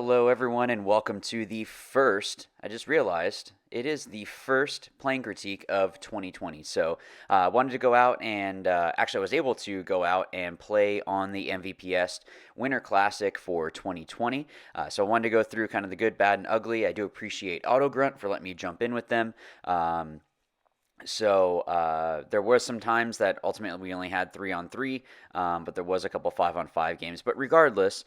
Hello, everyone, and welcome to the first. I just realized it is the first playing critique of 2020. So, I wanted to go out and actually, I was able to go out and play on the MVPS Winter Classic for 2020. So, I wanted to go through kind of the good, bad, and ugly. I do appreciate AutoGrunt for letting me jump in with them. There was some times that ultimately we only had 3-on-3, but there was a couple 5-on-5 games. But regardless,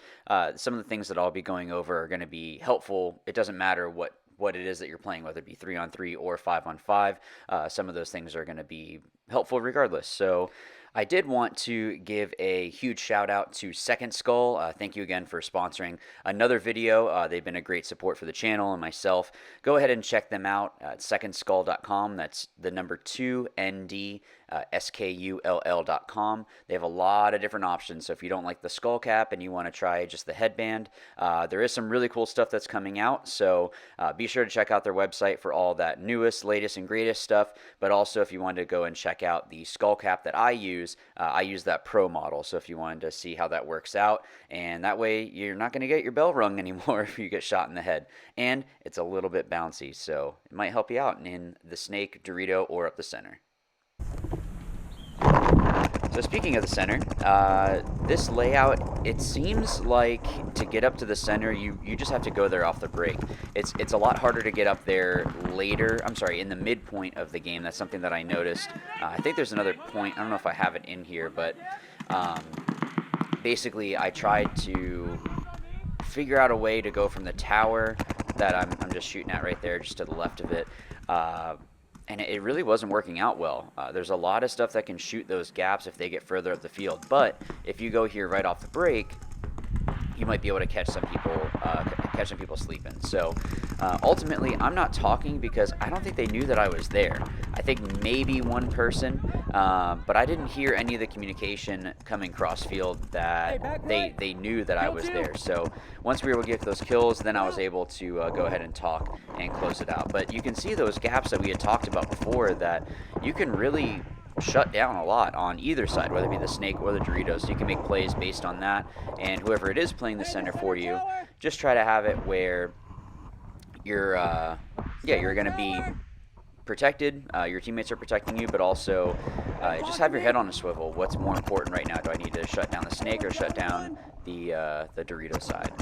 some of the things that I'll be going over are going to be helpful. It doesn't matter what it is that you're playing, whether it be 3-on-3 or 5-on-5. Some of those things are going to be helpful regardless. So I did want to give a huge shout out to Second Skull. Thank you again for sponsoring another video. They've been a great support for the channel and myself. Go ahead and check them out at secondskull.com. That's the number 2ND. skull.com. They have a lot of different options. So if you don't like the skull cap and you want to try just the headband, there is some really cool stuff that's coming out. So be sure to check out their website for all that newest, latest, and greatest stuff. But also, if you wanted to go and check out the skull cap that I use that pro model. So if you wanted to see how that works out, and that way you're not going to get your bell rung anymore if you get shot in the head. And it's a little bit bouncy, so it might help you out in the snake, Dorito, or up the center. So speaking of the center, this layout, it seems like to get up to the center, you just have to go there off the break. It's a lot harder to get up there later. I'm sorry, in the midpoint of the game. That's something that I noticed. I think there's another point. I don't know if I have it in here, but basically I tried to figure out a way to go from the tower that I'm just shooting at right there, just to the left of it. And it really wasn't working out well. There's a lot of stuff that can shoot those gaps if they get further up the field. But if you go here right off the break, you might be able to catch some people sleeping. So ultimately, I'm not talking because I don't think they knew that I was there. I think maybe one person, but I didn't hear any of the communication coming cross field that they knew that I was there. So once we were able to get those kills, then I was able to go ahead and talk and close it out. But you can see those gaps that we had talked about before, that you can really shut down a lot on either side, whether it be the snake or the Doritos. So you can make plays based on that, and whoever it is playing the center for you, just try to have it where you're going to be protected, your teammates are protecting you, but also just have your head on a swivel. What's more important right now? Do I need to shut down the snake or shut down the Dorito side?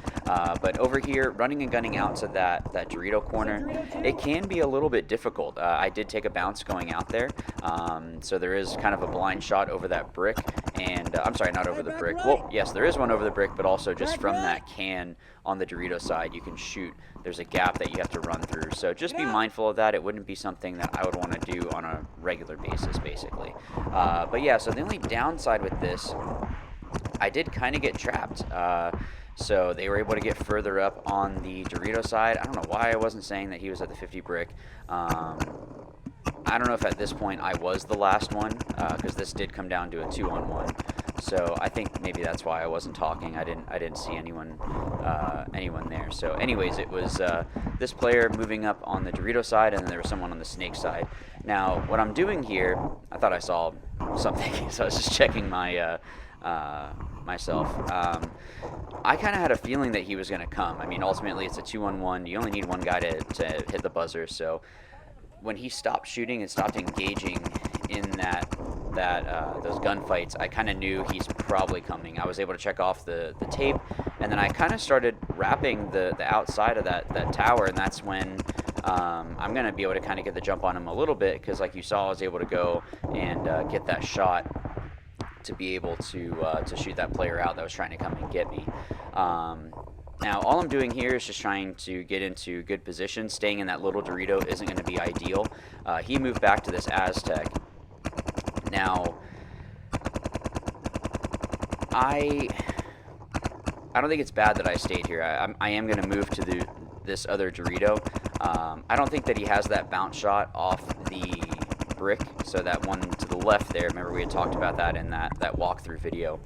But over here, running and gunning out to that Dorito corner, it can be a little bit difficult. I did take a bounce going out there, so there is kind of a blind shot over that brick, and I'm sorry, not over the brick. Well, yes, there is one over the brick, but also just from that can on the Dorito side, you can shoot. There's a gap that you have to run through, so just be mindful of that. It wouldn't be something that I would want to do on a regular basis, basically. But yeah, so the only downside with this, I did kind of get trapped. So they were able to get further up on the Dorito side. I don't know why I wasn't saying that he was at the 50 brick. I don't know if at this point I was the last one, because this did come down to a 2-on-1. So I think maybe that's why I wasn't talking. I didn't see anyone there. So anyways, it was this player moving up on the Dorito side, and then there was someone on the snake side. Now what I'm doing here, I thought I saw something, so I was just checking my myself. I kind of had a feeling that he was going to come. I mean, ultimately it's a 2-on-1. You only need one guy to hit the buzzer. So when he stopped shooting and stopped engaging in those gunfights, I kind of knew he's probably coming. I was able to check off the tape, and then I kind of started wrapping the outside of that tower, and that's when I'm going to be able to kind of get the jump on him a little bit, because like you saw, I was able to go and get that shot to be able to shoot that player out that was trying to come and get me. Now, all I'm doing here is just trying to get into good position. Staying in that little Dorito isn't going to be ideal. He moved back to this Aztec. Now, I don't think it's bad that I stayed here. I am going to move to this other Dorito. I don't think that he has that bounce shot off the brick, so that one to the left there, remember we had talked about that in that walkthrough video,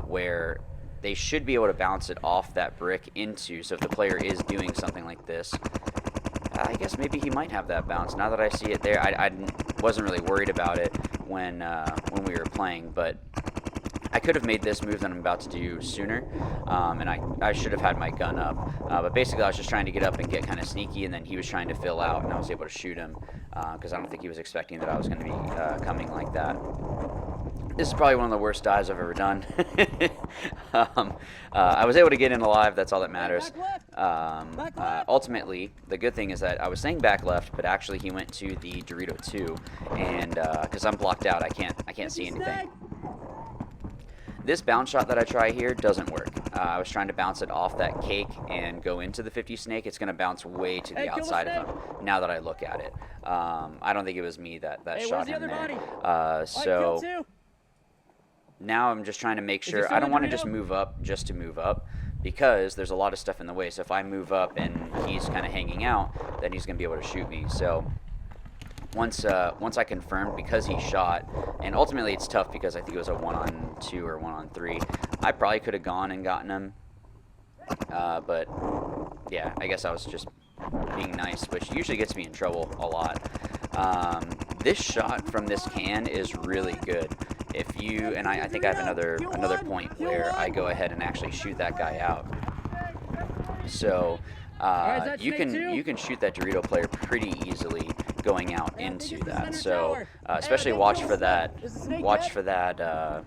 where they should be able to bounce it off that brick into, so if the player is doing something like this, I guess maybe he might have that bounce. Now that I see it there, I wasn't really worried about it when we were playing, but I could have made this move that I'm about to do sooner, and I should have had my gun up. But basically, I was just trying to get up and get kind of sneaky, and then he was trying to fill out, and I was able to shoot him because I don't think he was expecting that I was going to be coming like that. This is probably one of the worst dives I've ever done. I was able to get in alive. That's all that matters. Ultimately, the good thing is that I was saying back left, but actually he went to the Dorito 2, and because I'm blocked out, I can't see anything. This bounce shot that I try here doesn't work. I was trying to bounce it off that cake and go into the 50 snake. It's going to bounce way to the outside of him now that I look at it. I don't think it was me that shot him there. So now I'm just trying to make sure. I don't want to just move up just to move up because there's a lot of stuff in the way. So if I move up and he's kind of hanging out, then he's going to be able to shoot me. So once I confirmed, because he shot, and ultimately it's tough because I think it was a 1-on-2 or 1-on-3. I probably could have gone and gotten him, but yeah, I guess I was just being nice, which usually gets me in trouble a lot. This shot from this can is really good. If you, and I think I have another point where I go ahead and actually shoot that guy out. So you can shoot that Dorito player pretty easily going out into that. So especially watch for that that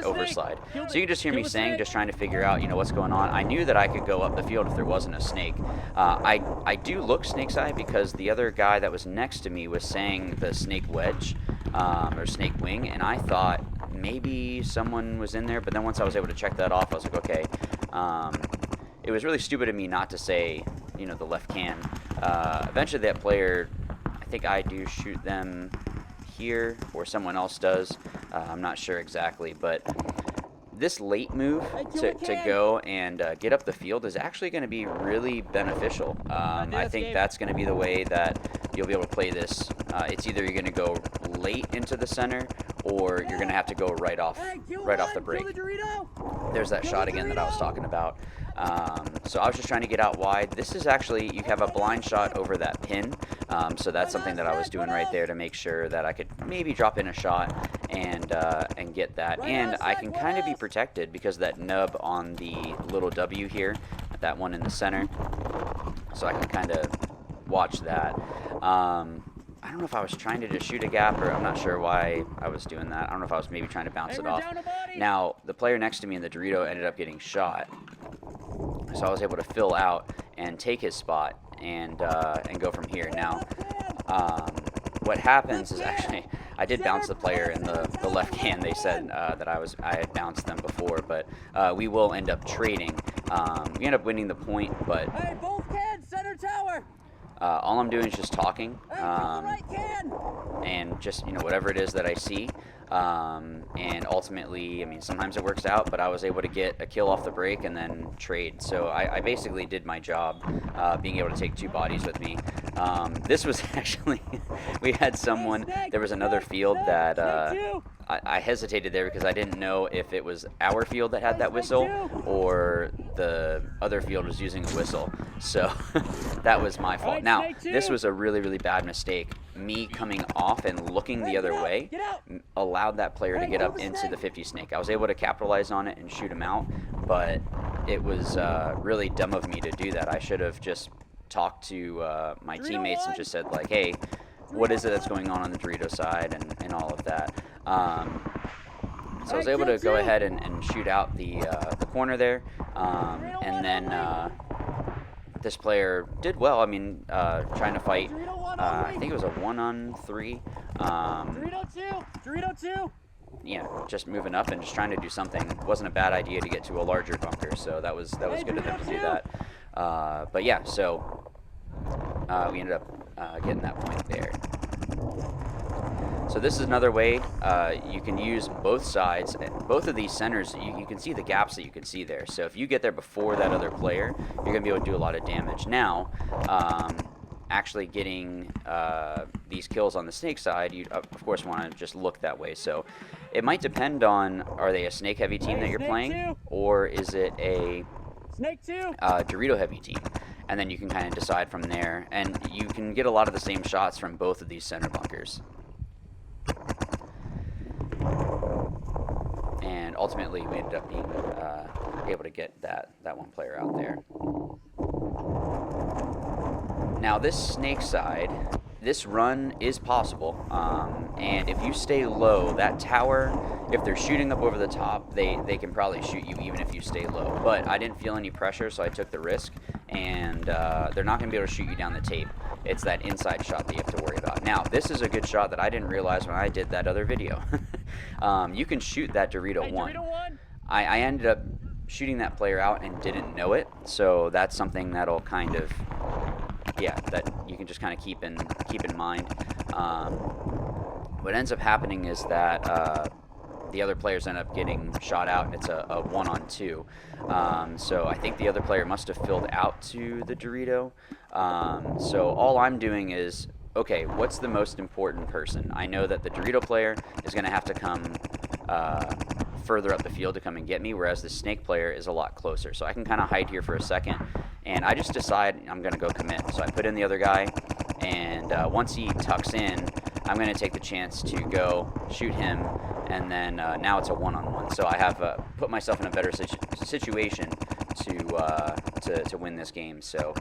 overslide. So you can just hear me saying, just trying to figure out what's going on. I knew that I could go up the field if there wasn't a snake. I do look snake's eye because the other guy that was next to me was saying the snake wedge or snake wing, and I thought maybe someone was in there, but then once I was able to check that off, I was like, okay. It was really stupid of me not to say, the left can. Eventually that player, I think I do shoot them here, or someone else does. I'm not sure exactly, but this late move to go and get up the field is actually going to be really beneficial. I think that's going to be the way that you'll be able to play this. It's either you're going to go late into the center, or you're going to have to go right off the break. There's that shot again that I was talking about. So I was just trying to get out wide. This is actually, you have a blind shot over that pin, so that's something that I was doing right there to make sure that I could maybe drop in a shot and get that. And I can kind of be protected because of that nub on the little W here, that one in the center, so I can kind of watch that. I don't know if I was trying to just shoot a gap, or I'm not sure why I was doing that. I don't know if I was maybe trying to bounce it off. Now, the player next to me in the Dorito ended up getting shot, so I was able to fill out and take his spot and go from here. Now, what happens is actually I did bounce the player in the left hand. They said that I had bounced them before, but we will end up trading. We end up winning the point, but both cans, center tower. all I'm doing is just talking, and just whatever it is that I see. And ultimately, I mean, sometimes it works out, but I was able to get a kill off the break and then trade. So I basically did my job, being able to take 2 bodies with me. This was actually, we had someone, there was another field that I hesitated there because I didn't know if it was our field that had that whistle or the other field was using a whistle. So that was my fault. Now, this was a really, really bad mistake. Me coming off and looking the other way allowed that player to get up into the 50 snake. I was able to capitalize on it and shoot him out, but it was really dumb of me to do that. I should have just talked to my teammates and just said, like, hey, what is it that's going on the Dorito side and all of that. So I was able to go ahead and shoot out the corner there, and then this player did well. I mean, trying to fight, I think it was a 1-on-3. Dorito 2. Yeah, just moving up and just trying to do something. It wasn't a bad idea to get to a larger bunker, so that was good of them to do that. But yeah, so we ended up getting that point there. So this is another way you can use both sides. Both of these centers, you can see the gaps that you can see there. So if you get there before that other player, you're going to be able to do a lot of damage. Now, actually getting these kills on the snake side, you of course want to just look that way. So it might depend on, are they a snake heavy team that you're playing, or is it a Dorito heavy team? And then you can kind of decide from there, and you can get a lot of the same shots from both of these center bunkers. And ultimately we ended up being able to get that one player out there. Now this snake side, this run is possible, and if you stay low, that tower, if they're shooting up over the top, they can probably shoot you even if you stay low. But I didn't feel any pressure, so I took the risk, and they're not going to be able to shoot you down the tape. It's that inside shot that you have to worry about. Now, this is a good shot that I didn't realize when I did that other video. You can shoot that Dorito 1. Dorito 1? I ended up shooting that player out and didn't know it, so that's something that'll kind of, yeah, that you can just kind of keep in mind. What ends up happening is that the other players end up getting shot out, and it's a 1-on-2. So I think the other player must have filled out to the Dorito. So all I'm doing is, okay, what's the most important person? I know that the Dorito player is going to have to come further up the field to come and get me, whereas the snake player is a lot closer. So I can kind of hide here for a second, and I just decide I'm going to go commit. So I put in the other guy, and once he tucks in, I'm going to take the chance to go shoot him, and then now it's a 1-on-1. So I have put myself in a better situation to win this game. So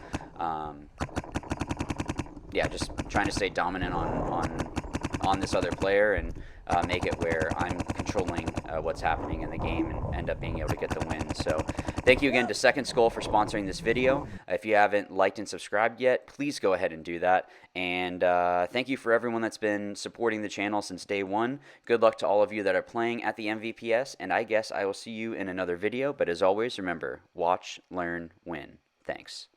yeah, just trying to stay dominant on this other player and make it where I'm controlling what's happening in the game and end up being able to get the win. So thank you again to Second Skull for sponsoring this video. If you haven't liked and subscribed yet, please go ahead and do that. And thank you for everyone that's been supporting the channel since day one. Good luck to all of you that are playing at the MVPS, and I guess I will see you in another video. But as always, remember, watch, learn, win. Thanks.